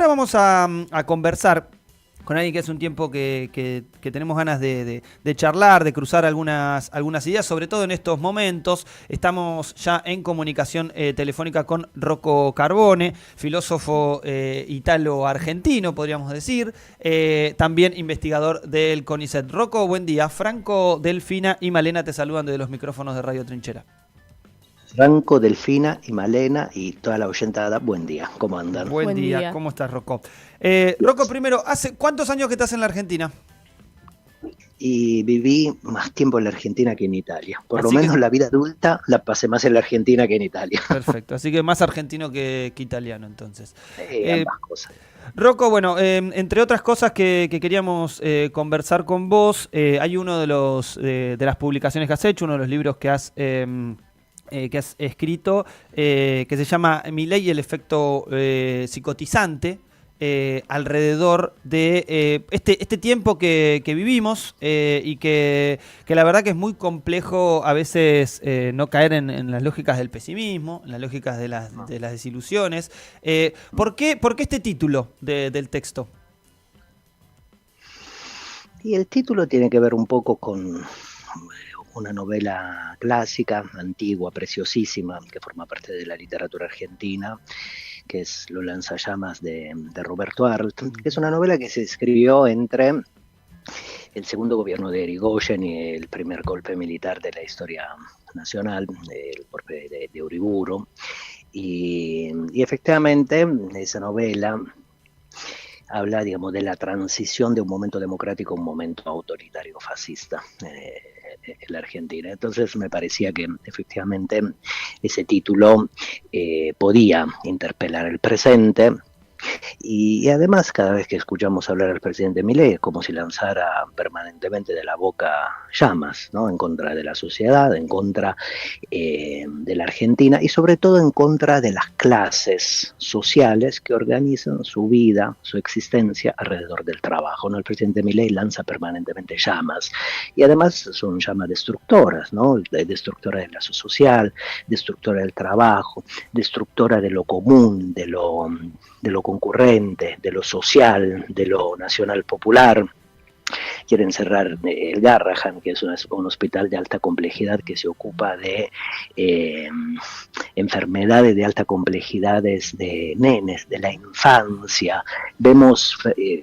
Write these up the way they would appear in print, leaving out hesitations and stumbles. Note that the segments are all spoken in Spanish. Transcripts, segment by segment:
Ahora vamos a conversar con alguien que hace un tiempo que tenemos ganas de charlar, de cruzar algunas ideas, sobre todo en estos momentos. Estamos ya en comunicación telefónica con Rocco Carbone, filósofo italo-argentino, podríamos decir, también investigador del CONICET. Rocco, buen día. Franco, Delfina y Malena te saludan desde los micrófonos de Radio Trinchera. Franco, Delfina y Malena y toda la oyentada, buen día, ¿cómo andan? Buen día, ¿cómo estás, Rocco? Rocco, primero, ¿hace cuántos años que estás en la Argentina? Y viví más tiempo en la Argentina que en Italia. Por lo menos la vida adulta la pasé más en la Argentina que en Italia. Perfecto, así que más argentino que italiano, entonces. Ambas cosas. Rocco, bueno, entre otras cosas que queríamos conversar con vos, hay uno de las publicaciones que has hecho, uno de los libros que has escrito, que se llama Milei y el efecto psicotizante, alrededor de este tiempo que vivimos y que la verdad que es muy complejo a veces no caer en las lógicas del pesimismo, en las lógicas de las desilusiones. ¿Por qué este título del texto? Y el título tiene que ver un poco con una novela clásica, antigua, preciosísima, que forma parte de la literatura argentina, que es Los lanzallamas de Roberto Arlt, que es una novela que se escribió entre el segundo gobierno de Irigoyen y el primer golpe militar de la historia nacional, el golpe de Uriburu, y efectivamente esa novela habla, digamos, de la transición de un momento democrático a un momento autoritario fascista en la Argentina. Entonces me parecía que efectivamente ese título podía interpelar el presente. Y además, cada vez que escuchamos hablar al presidente Milei, es como si lanzara permanentemente de la boca llamas, ¿no? En contra de la sociedad, en contra de la Argentina y sobre todo en contra de las clases sociales que organizan su vida, su existencia alrededor del trabajo, ¿no? El presidente Milei lanza permanentemente llamas y además son llamas destructoras, ¿no? Destructora de la social, destructora del trabajo, destructora de lo común, de lo concurrente, de lo social, de lo nacional popular. Quieren cerrar el Garrahan, que es un hospital de alta complejidad que se ocupa de enfermedades de alta complejidad de nenes, de la infancia. Vemos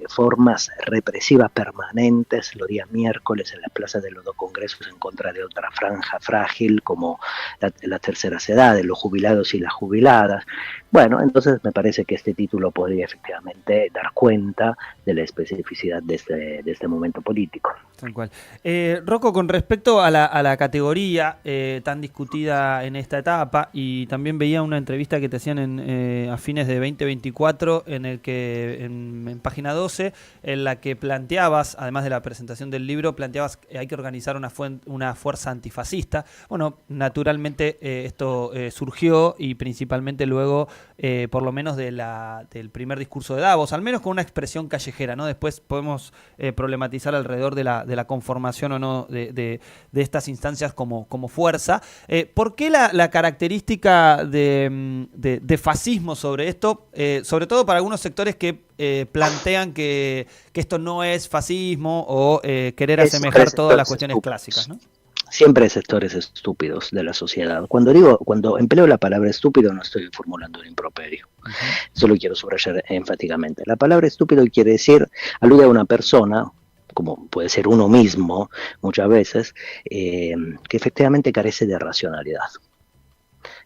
formas represivas permanentes los días miércoles en la Plaza de los Dos Congresos en contra de otra franja frágil como las terceras edades, los jubilados y las jubiladas. Bueno, entonces me parece que este título podría efectivamente dar cuenta de la especificidad de este momento político. Tal cual. Rocco, con respecto a la categoría tan discutida en esta etapa, y también veía una entrevista que te hacían a fines de 2024 en página 12, en la que planteabas, además de la presentación del libro, planteabas que hay que organizar una fuerza antifascista. Bueno, naturalmente esto surgió y principalmente luego, por lo menos del primer discurso de Davos, al menos con una expresión callejera, ¿no? Después podemos problematizar alrededor de la conformación o no de estas instancias como fuerza. ¿Por qué la característica de fascismo sobre esto, sobre todo para algunos sectores que plantean que esto no es fascismo o querer asemejar todas las cuestiones clásicas, ¿no? Siempre hay sectores estúpidos de la sociedad. Cuando empleo la palabra estúpido no estoy formulando un improperio. Solo quiero subrayar enfáticamente. La palabra estúpido quiere decir, alude a una persona, como puede ser uno mismo muchas veces, que efectivamente carece de racionalidad.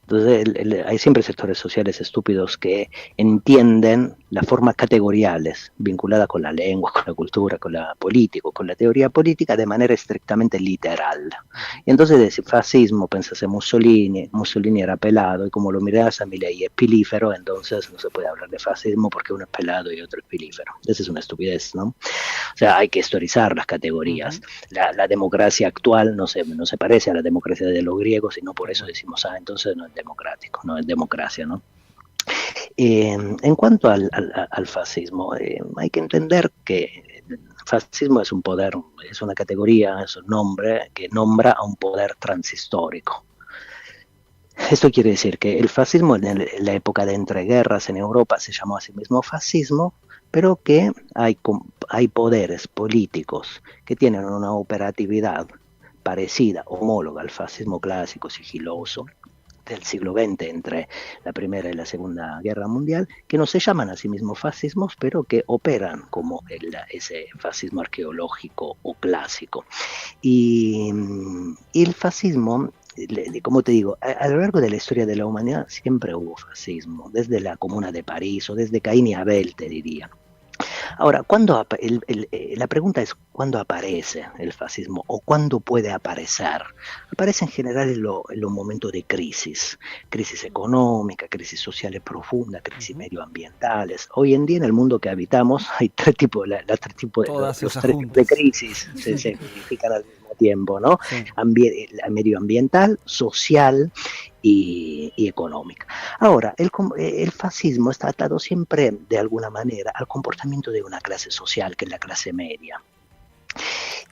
Entonces hay siempre sectores sociales estúpidos que entienden las formas categoriales vinculadas con la lengua, con la cultura, con la política, con la teoría política de manera estrictamente literal. Y entonces de fascismo pensás en Mussolini era pelado y como lo mirás a Milei es pilífero, entonces no se puede hablar de fascismo porque uno es pelado y otro es pilífero. Esa es una estupidez, ¿no? O sea, hay que historizar las categorías. La democracia actual no se parece a la democracia de los griegos y no por eso decimos, entonces no es democrático, no es democracia, ¿no? En cuanto al fascismo, hay que entender que el fascismo es un poder, es una categoría, es un nombre que nombra a un poder transhistórico. Esto quiere decir que el fascismo en la época de entreguerras en Europa se llamó a sí mismo fascismo, pero que hay poderes políticos que tienen una operatividad parecida, homóloga al fascismo clásico, sigiloso, del siglo XX entre la Primera y la Segunda Guerra Mundial, que no se llaman a sí mismos fascismos, pero que operan como ese fascismo arqueológico o clásico. Y el fascismo, como te digo, a lo largo de la historia de la humanidad siempre hubo fascismo, desde la Comuna de París o desde Caín y Abel, te diría. Ahora, la pregunta es ¿cuándo aparece el fascismo o cuándo puede aparecer? Aparece en general en los momentos de crisis económica, crisis sociales profundas, crisis medioambientales. Hoy en día en el mundo que habitamos hay tres tipos, los tres tipos de crisis se verifican al mismo tiempo, ¿no? Sí. Medioambiental, social y económica. Ahora, el fascismo está atado siempre, de alguna manera, al comportamiento de una clase social, que es la clase media.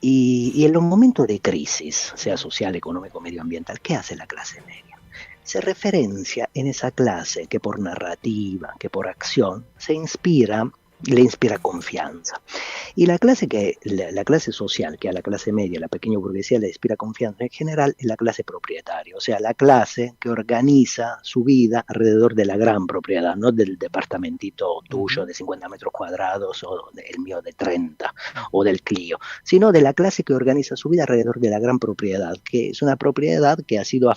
Y en los momentos de crisis, sea social, económico, medioambiental, ¿qué hace la clase media? Se referencia en esa clase que por narrativa, que por acción, le inspira confianza. Y la clase social, que a la clase media, la pequeña burguesía le inspira confianza en general, es la clase propietaria, o sea, la clase que organiza su vida alrededor de la gran propiedad, no del departamentito tuyo de 50 metros cuadrados o el mío de 30 o del Clio, sino de la clase que organiza su vida alrededor de la gran propiedad, que es una propiedad que ha sido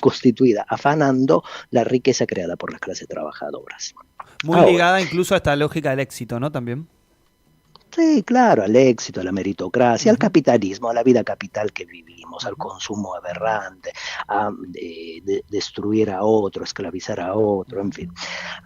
constituida afanando la riqueza creada por las clases trabajadoras. Muy ligada incluso a esta lógica del éxito, ¿no? También. Sí, claro, al éxito, a la meritocracia, al capitalismo, a la vida capital que vivimos, al consumo aberrante, a destruir a otro, esclavizar a otro, en fin.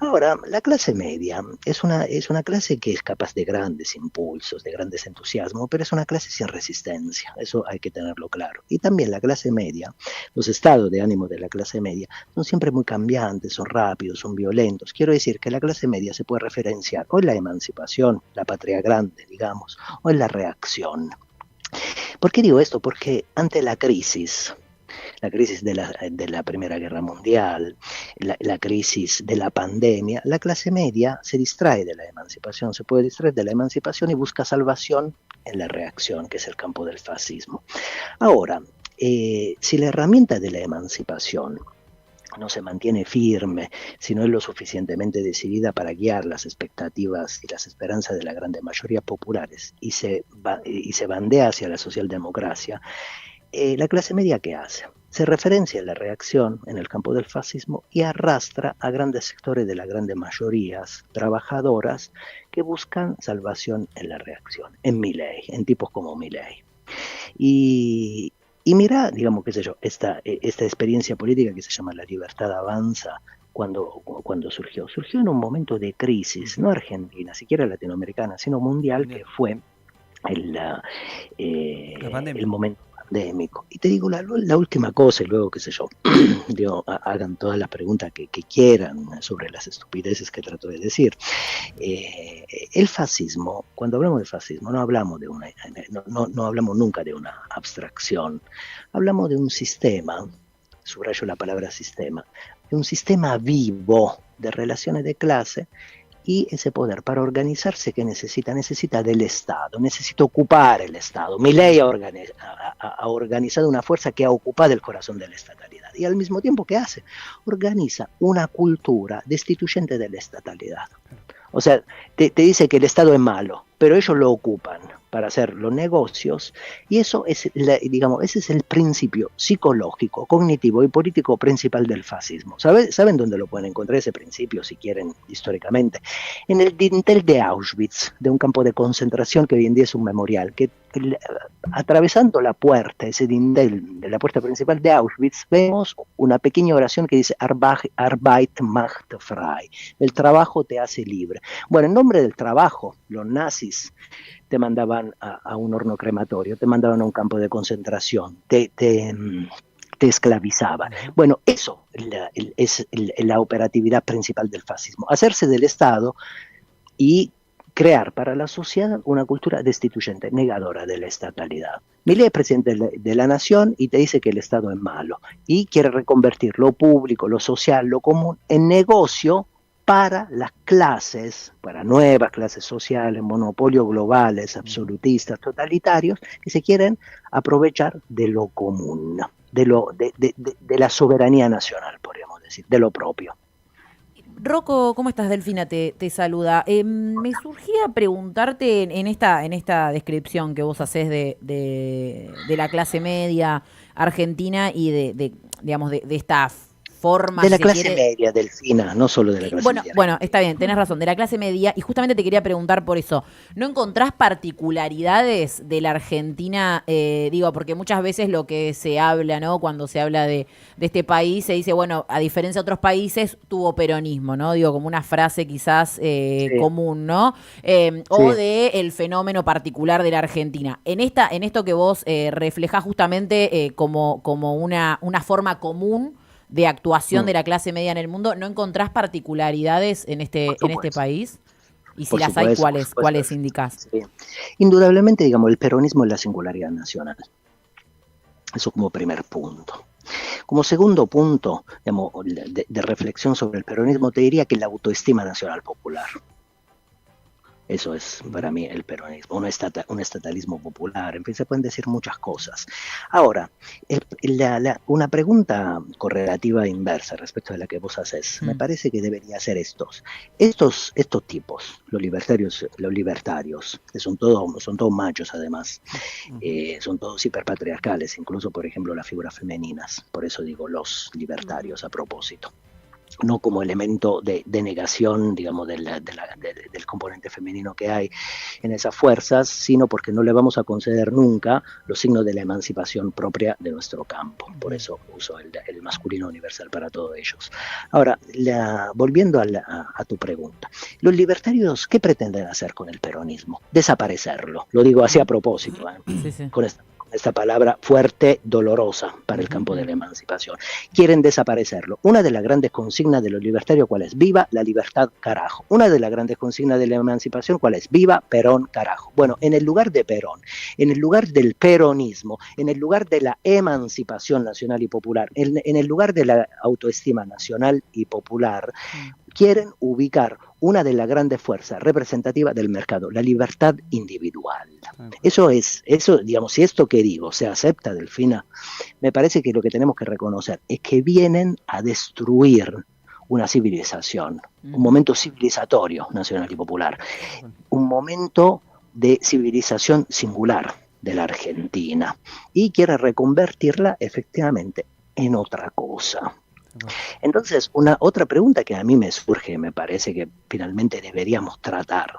Ahora, la clase media es una clase que es capaz de grandes impulsos, de grandes entusiasmos, pero es una clase sin resistencia, eso hay que tenerlo claro. Y también la clase media, los estados de ánimo de la clase media son siempre muy cambiantes, son rápidos, son violentos. Quiero decir que la clase media se puede referenciar o en la emancipación, la patria grande, digamos, o en la reacción. ¿Por qué digo esto? Porque ante la crisis de la Primera Guerra Mundial, la crisis de la pandemia, la clase media se distrae de la emancipación, se puede distraer de la emancipación y busca salvación en la reacción, que es el campo del fascismo. Ahora, si la herramienta de la emancipación no se mantiene firme, si no es lo suficientemente decidida para guiar las expectativas y las esperanzas de la grande mayoría populares y se bandea hacia la socialdemocracia, la clase media, ¿qué hace? Se referencia en la reacción en el campo del fascismo y arrastra a grandes sectores de las grandes mayorías trabajadoras que buscan salvación en la reacción, en Milei, en tipos como Milei. Y mira, digamos, qué sé yo, esta experiencia política que se llama La Libertad Avanza, cuando surgió en un momento de crisis, no argentina, siquiera latinoamericana, sino mundial, que fue el momento pandémico. Y te digo la última cosa, y luego, qué sé yo, hagan todas las preguntas que quieran sobre las estupideces que trato de decir. El fascismo, cuando hablamos de fascismo, no hablamos no hablamos nunca de una abstracción, hablamos de un sistema, subrayo la palabra sistema, de un sistema vivo de relaciones de clase. Y ese poder para organizarse, ¿qué necesita? Necesita del Estado, necesita ocupar el Estado. Milei ha organizado una fuerza que ha ocupado el corazón de la estatalidad. Y al mismo tiempo, ¿qué hace? Organiza una cultura destituyente de la estatalidad. O sea, te dice que el Estado es malo, pero ellos lo ocupan para hacer los negocios, y eso es, ese es el principio psicológico, cognitivo y político principal del fascismo. ¿Saben dónde lo pueden encontrar ese principio, si quieren, históricamente? En el dintel de Auschwitz, de un campo de concentración que hoy en día es un memorial, que atravesando la puerta, ese dintel de la puerta principal de Auschwitz, vemos una pequeña oración que dice Arbeit macht frei, el trabajo te hace libre. Bueno, en nombre del trabajo, los nazis te mandaban a un horno crematorio, te mandaban a un campo de concentración, te esclavizaban. Bueno, eso es la operatividad principal del fascismo, hacerse del Estado y crear para la sociedad una cultura destituyente, negadora de la estatalidad. Milei es presidente de la nación y te dice que el Estado es malo y quiere reconvertir lo público, lo social, lo común en negocio para las clases, para nuevas clases sociales, monopolios globales, absolutistas, totalitarios, que se quieren aprovechar de lo común, de la soberanía nacional, podríamos decir, de lo propio. Rocco, ¿cómo estás? Delfina te saluda. Me surgía preguntarte en esta descripción que vos hacés de la clase media argentina y digamos, de esta forma, de la si clase media, Delfina, no solo de la clase media. Bueno, está bien, tenés razón, de la clase media, y justamente te quería preguntar por eso. ¿No encontrás particularidades de la Argentina? Digo, porque muchas veces lo que se habla, ¿no? Cuando se habla de este país, se dice, bueno, a diferencia de otros países, tuvo peronismo, ¿no? Digo, como una frase quizás común, ¿no? O de el fenómeno particular de la Argentina. En esto que vos reflejás justamente como una forma común de actuación de la clase media en el mundo, ¿no encontrás particularidades en este país? Y si las hay, ¿cuáles indicás? Sí. Indudablemente, digamos, el peronismo es la singularidad nacional. Eso como primer punto. Como segundo punto, digamos, de reflexión sobre el peronismo, te diría que la autoestima nacional popular. Eso es para mí el peronismo, un estatalismo popular, en fin, se pueden decir muchas cosas. Ahora, una pregunta correlativa inversa respecto de la que vos haces, me parece que debería ser estos tipos, los libertarios, que son todos machos además, son todos hiperpatriarcales, incluso por ejemplo las figuras femeninas, por eso digo los libertarios a propósito. No como elemento de negación, digamos, del componente femenino que hay en esas fuerzas, sino porque no le vamos a conceder nunca los signos de la emancipación propia de nuestro campo. Por eso uso el masculino universal para todos ellos. Ahora, volviendo a tu pregunta, los libertarios, ¿qué pretenden hacer con el peronismo? Desaparecerlo. Lo digo así a propósito, sí. Con esta palabra fuerte, dolorosa para el campo de la emancipación. Quieren desaparecerlo. Una de las grandes consignas de los libertarios, ¿cuál es? Viva la libertad, carajo. Una de las grandes consignas de la emancipación, ¿cuál es? Viva Perón, carajo. Bueno, en el lugar de Perón, en el lugar del peronismo, en el lugar de la emancipación nacional y popular, en el lugar de la autoestima nacional y popular, quieren ubicar una de las grandes fuerzas representativas del mercado, la libertad individual. Eso, digamos, si esto que digo se acepta, Delfina, me parece que lo que tenemos que reconocer es que vienen a destruir una civilización, un momento civilizatorio nacional y popular, un momento de civilización singular de la Argentina, y quiere reconvertirla efectivamente en otra cosa. Entonces, otra pregunta que a mí me surge, me parece que finalmente deberíamos tratar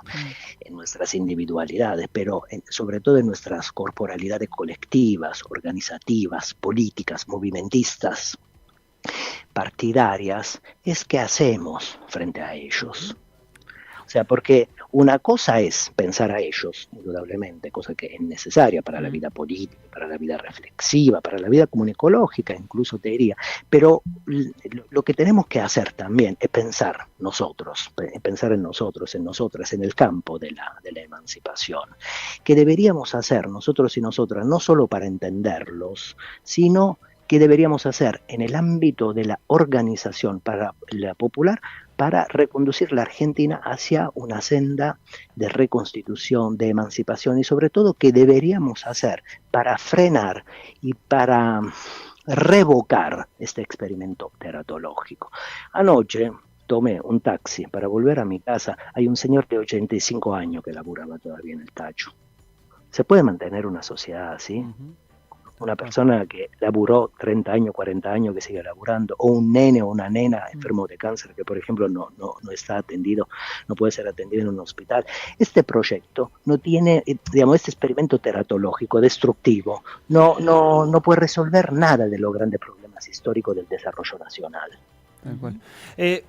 en nuestras individualidades, pero sobre todo en nuestras corporalidades colectivas, organizativas, políticas, movimentistas, partidarias, es qué hacemos frente a ellos. O sea, porque una cosa es pensar a ellos, indudablemente, cosa que es necesaria para la vida política, para la vida reflexiva, para la vida comunicológica, incluso te diría, pero lo que tenemos que hacer también es pensar nosotros, pensar en nosotros, en nosotras, en el campo de la emancipación, que deberíamos hacer nosotros y nosotras, no solo para entenderlos, sino que deberíamos hacer en el ámbito de la organización para la popular, para reconducir la Argentina hacia una senda de reconstitución, de emancipación, y sobre todo qué deberíamos hacer para frenar y para revocar este experimento teratológico. Anoche tomé un taxi para volver a mi casa. Hay un señor de 85 años que laburaba todavía en el tacho. ¿Se puede mantener una sociedad así? Una persona que laburó 30 años, 40 años, que sigue laburando, o un nene o una nena enfermo de cáncer que, por ejemplo, no está atendido, no puede ser atendido en un hospital. Este proyecto no tiene, digamos, este experimento teratológico destructivo no puede resolver nada de los grandes problemas históricos del desarrollo nacional.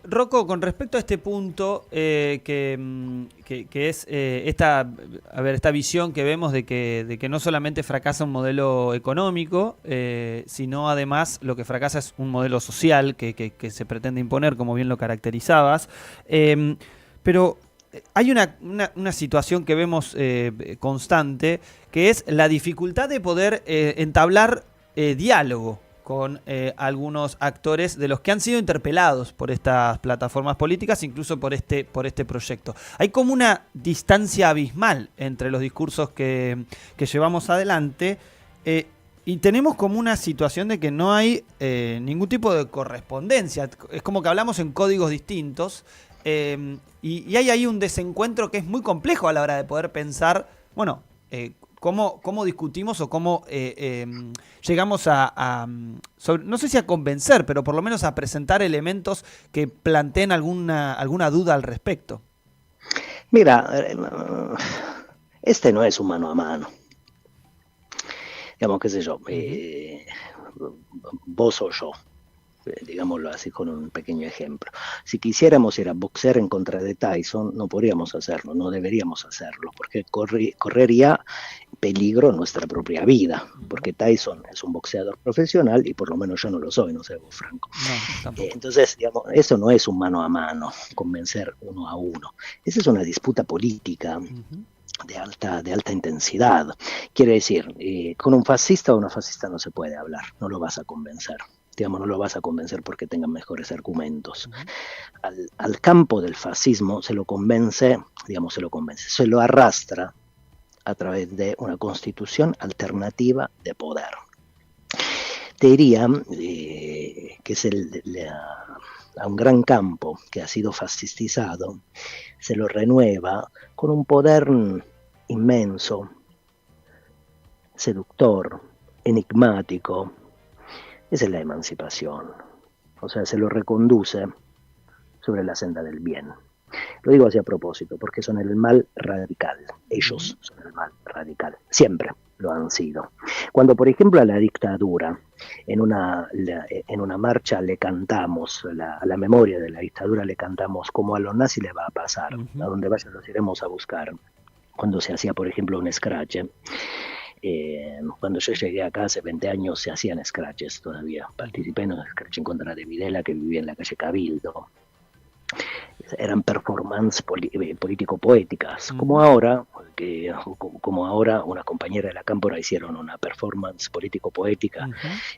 Rocco, con respecto a este punto, que es esta visión que vemos de que no solamente fracasa un modelo económico, sino además lo que fracasa es un modelo social que se pretende imponer, como bien lo caracterizabas. Pero hay una situación que vemos constante, que es la dificultad de poder entablar diálogo con algunos actores de los que han sido interpelados por estas plataformas políticas, incluso por este proyecto. Hay como una distancia abismal entre los discursos que llevamos adelante, y tenemos como una situación de que no hay ningún tipo de correspondencia. Es como que hablamos en códigos distintos, y hay ahí un desencuentro que es muy complejo a la hora de poder pensar, bueno, cómo discutimos o cómo llegamos no sé si a convencer, pero por lo menos a presentar elementos que planteen alguna duda al respecto. Mira, este no es un mano a mano. Digamos, qué sé yo, vos o yo, digámoslo así con un pequeño ejemplo. Si quisiéramos ir a boxear en contra de Tyson, no podríamos hacerlo, no deberíamos hacerlo, porque correría peligro nuestra propia vida, porque Tyson es un boxeador profesional y por lo menos yo no lo soy, no sé vos, Franco. No, entonces, digamos, eso no es un mano a mano, convencer uno a uno. Esa es una disputa política. De alta intensidad. Quiere decir, con un fascista o una fascista no se puede hablar, no lo vas a convencer. Digamos, no lo vas a convencer porque tengan mejores argumentos. Al campo del fascismo se lo convence, se lo arrastra a través de una constitución alternativa de poder. Te diría que es a un gran campo que ha sido fascistizado, se lo renueva con un poder inmenso, seductor, enigmático. Esa es la emancipación. O sea, se lo reconduce sobre la senda del bien. Lo digo así a propósito, porque son el mal radical. Ellos son el mal radical. Siempre lo han sido. Cuando, por ejemplo, a la dictadura, en una marcha le cantamos, a la memoria de la dictadura le cantamos como a los nazis les va a pasar, a donde vayan los iremos a buscar. Cuando se hacía, por ejemplo, un scratch. Cuando yo llegué acá hace 20 años se hacían scratches todavía. Participé en un scratch en contra de Videla que vivía en la calle Cabildo. Eran performance político-poéticas, como ahora una compañera de la Cámpora hicieron una performance político-poética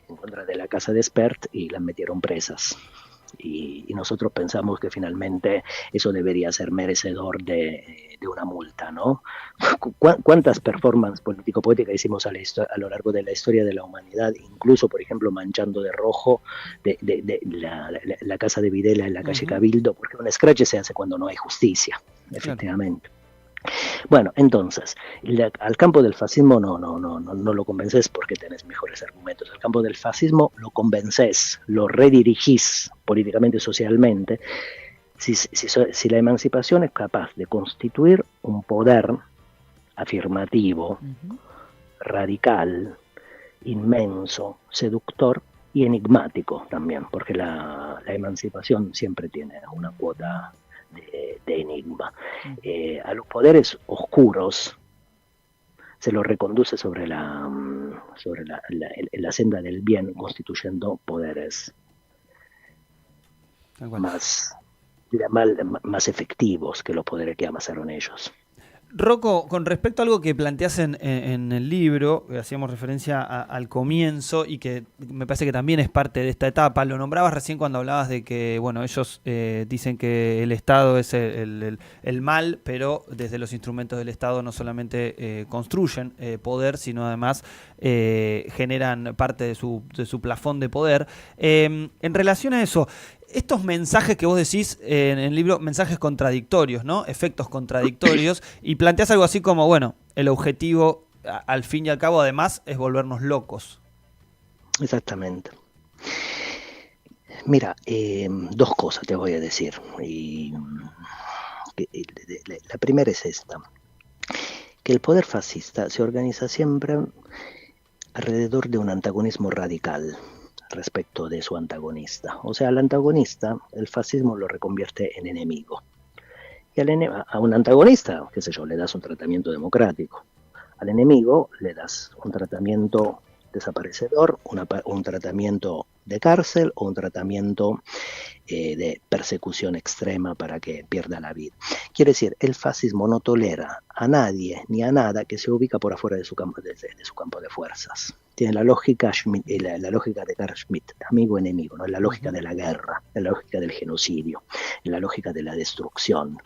en contra de la casa de Spert y las metieron presas. Y nosotros pensamos que finalmente eso debería ser merecedor de una multa, ¿no? ¿Cuántas performances político-poéticas hicimos a lo largo de la historia de la humanidad? Incluso, por ejemplo, manchando de rojo la casa de Videla en la calle Cabildo, porque un scratch se hace cuando no hay justicia, efectivamente. Bueno, entonces, al campo del fascismo no lo convences porque tenés mejores argumentos. Al campo del fascismo lo convences, lo redirigís políticamente, socialmente, si la emancipación es capaz de constituir un poder afirmativo, radical, inmenso, seductor y enigmático también, porque la emancipación siempre tiene una cuota de enigma. A los poderes oscuros se los reconduce sobre la senda del bien, constituyendo poderes más efectivos que los poderes que amasaron ellos. Rocco, con respecto a algo que planteas en el libro, que hacíamos referencia al comienzo y que me parece que también es parte de esta etapa, lo nombrabas recién cuando hablabas de que, bueno, ellos dicen que el Estado es el mal, pero desde los instrumentos del Estado no solamente construyen poder, sino además generan parte de su plafón de poder. En relación a eso, estos mensajes que vos decís en el libro, mensajes contradictorios, ¿no? Efectos contradictorios, y planteás algo así como, bueno, el objetivo, al fin y al cabo, además, es volvernos locos. Exactamente. Mira, dos cosas te voy a decir. La primera es esta, que el poder fascista se organiza siempre alrededor de un antagonismo radical respecto de su antagonista. O sea, al antagonista el fascismo lo reconvierte en enemigo. Y a un antagonista, qué sé yo, le das un tratamiento democrático. Al enemigo le das un tratamiento desaparecedor, un tratamiento de cárcel o un tratamiento de persecución extrema para que pierda la vida. Quiere decir, el fascismo no tolera a nadie ni a nada que se ubica por afuera de su campo de fuerzas. Tiene la lógica la lógica de Carl Schmitt, amigo-enemigo, ¿no? Es la lógica de la guerra, la lógica del genocidio, la lógica de la destrucción.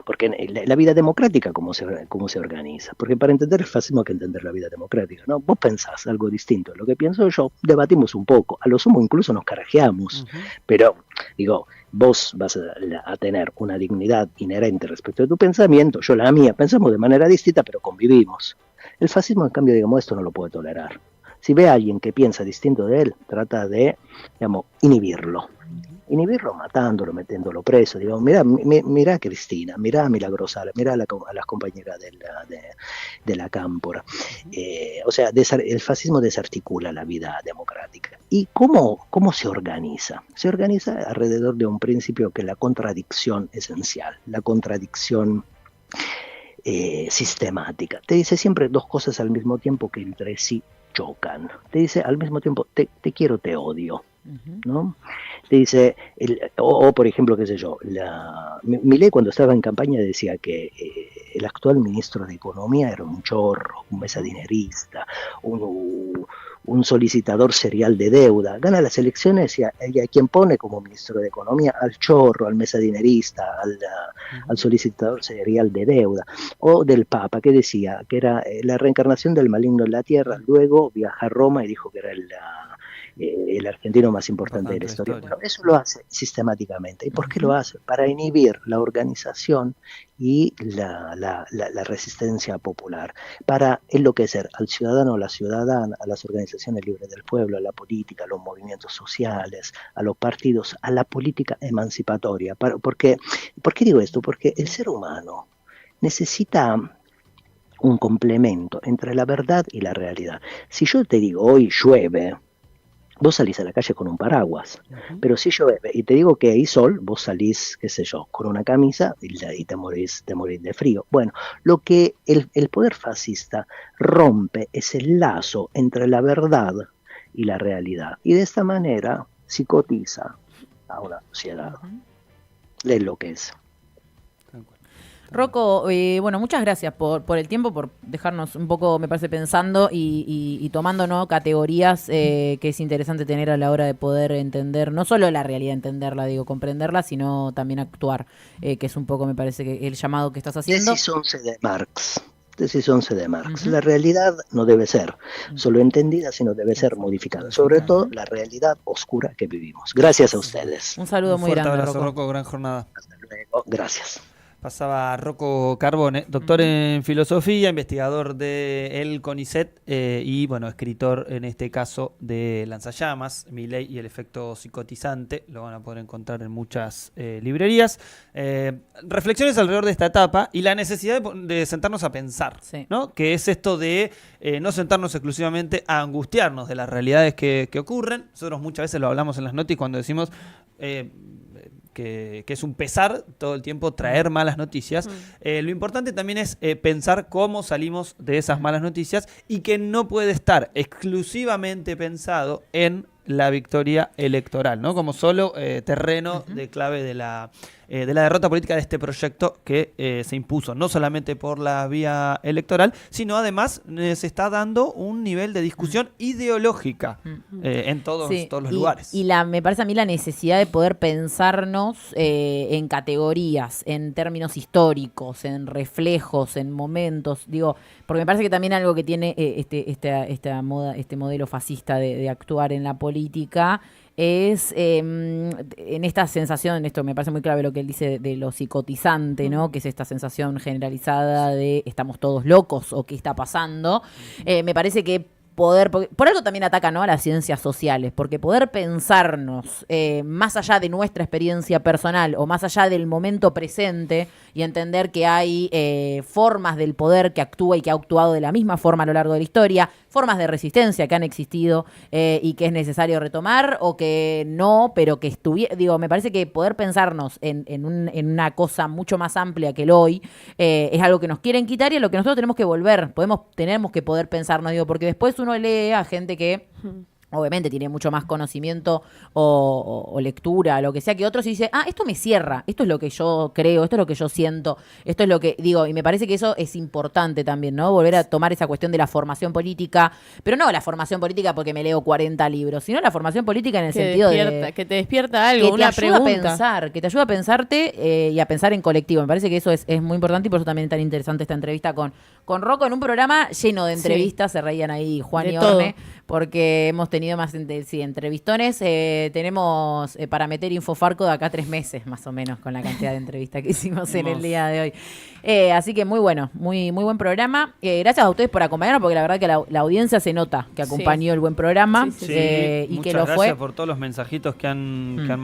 Porque la vida democrática, ¿cómo se organiza? Porque para entender el fascismo hay que entender la vida democrática, ¿no? Vos pensás algo distinto a lo que pienso yo, debatimos un poco, a lo sumo incluso nos carajeamos, pero digo, vos vas a tener una dignidad inherente respecto de tu pensamiento, yo la mía, pensamos de manera distinta, pero convivimos. El fascismo, en cambio, digamos, esto no lo puede tolerar. Si ve a alguien que piensa distinto de él, trata de, digamos, inhibirlo matándolo, metiéndolo preso. Digo, mira a Cristina, mira a Milagrosa, mira a las compañeras de la Cámpora. O sea, el fascismo desarticula la vida democrática. ¿Y cómo se organiza? Se organiza alrededor de un principio que es la contradicción esencial, la contradicción sistemática. Te dice siempre dos cosas al mismo tiempo que entre sí chocan. Te dice al mismo tiempo, te quiero, te odio. ¿No? Te dice, por ejemplo, qué sé yo, Milei cuando estaba en campaña decía que el actual ministro de Economía era un chorro, un mesadinerista, un solicitador serial de deuda. Gana las elecciones y a quien pone como ministro de Economía al chorro, al mesadinerista, al solicitador serial de deuda. O del Papa, que decía que era la reencarnación del maligno en la tierra, luego viaja a Roma y dijo que era el argentino más importante de la historia. Bueno, eso lo hace sistemáticamente. ¿Y por qué lo hace? Para inhibir la organización y la resistencia popular, para enloquecer al ciudadano o la ciudadana, a las organizaciones libres del pueblo, a la política, a los movimientos sociales, a los partidos, a la política emancipatoria. ¿Por qué digo esto? Porque el ser humano necesita un complemento entre la verdad y la realidad. Si yo te digo hoy llueve, vos salís a la calle con un paraguas, pero si llueve y te digo que hay sol, vos salís, qué sé yo, con una camisa y te morís de frío. Bueno, lo que el poder fascista rompe es el lazo entre la verdad y la realidad, y de esta manera psicotiza a una sociedad, le enloquece. Rocco, bueno, muchas gracias por el tiempo, por dejarnos un poco, me parece, pensando y tomando, ¿no?, categorías que es interesante tener a la hora de poder entender, no solo la realidad, entenderla, comprenderla, sino también actuar, que es un poco, me parece, que el llamado que estás haciendo. Tesis 11 de Marx. La realidad no debe ser solo entendida, sino debe ser modificada. Sobre todo la realidad oscura que vivimos. Gracias a ustedes. Un saludo muy grande, abrazo, Rocco. Gran jornada. Hasta luego. Gracias. Pasaba Rocco Carbone, doctor en filosofía, investigador de el CONICET y, bueno, escritor en este caso de Lanzallamas, Milei y el efecto psicotizante. Lo van a poder encontrar en muchas librerías. Reflexiones alrededor de esta etapa y la necesidad de sentarnos a pensar, ¿no? Que es esto de no sentarnos exclusivamente a angustiarnos de las realidades que ocurren. Nosotros muchas veces lo hablamos en las notas cuando decimos... Que es un pesar todo el tiempo traer malas noticias. Lo importante también es pensar cómo salimos de esas malas noticias y que no puede estar exclusivamente pensado en la victoria electoral, ¿no? Como solo terreno de clave de la derrota política de este proyecto que se impuso, no solamente por la vía electoral, sino además se está dando un nivel de discusión ideológica en todos los lugares. Y me parece a mí la necesidad de poder pensarnos en categorías, en términos históricos, en reflejos, en momentos, porque me parece que también algo que tiene esta moda, este modelo fascista de actuar en la política es en esta sensación, esto me parece muy clave lo que él dice de lo psicotizante, ¿no? Que es esta sensación generalizada de estamos todos locos o qué está pasando. Me parece que por algo también ataca, ¿no?, a las ciencias sociales, porque poder pensarnos más allá de nuestra experiencia personal o más allá del momento presente y entender que hay formas del poder que actúa y que ha actuado de la misma forma a lo largo de la historia, formas de resistencia que han existido y que es necesario retomar o que no, pero que digo, me parece que poder pensarnos en una cosa mucho más amplia que el hoy es algo que nos quieren quitar y a lo que nosotros tenemos que volver, tenemos que poder pensarnos, digo, porque después uno lee a gente que obviamente tiene mucho más conocimiento o lectura, lo que sea, que otros y dice, esto me cierra, esto es lo que yo creo, esto es lo que yo siento, esto es lo que digo, y me parece que eso es importante también, ¿no? Volver a tomar esa cuestión de la formación política, pero no la formación política porque me leo 40 libros, sino la formación política en el sentido de... Que te despierta algo, que una te ayuda pregunta. a pensar, que te ayuda a pensarte y a pensar en colectivo. Me parece que eso es muy importante y por eso también es tan interesante esta entrevista con Rocco en un programa lleno de entrevistas, se reían ahí Juan y Orne, porque hemos tenido más entrevistones. Tenemos para meter Infofarco de acá 3 meses, más o menos, con la cantidad de entrevistas que hicimos en el día de hoy. Así que muy bueno, muy buen programa. Gracias a ustedes por acompañarnos, porque la verdad que la audiencia se nota que acompañó el buen programa Sí, y que muchas lo gracias fue. por todos los mensajitos que han mandado.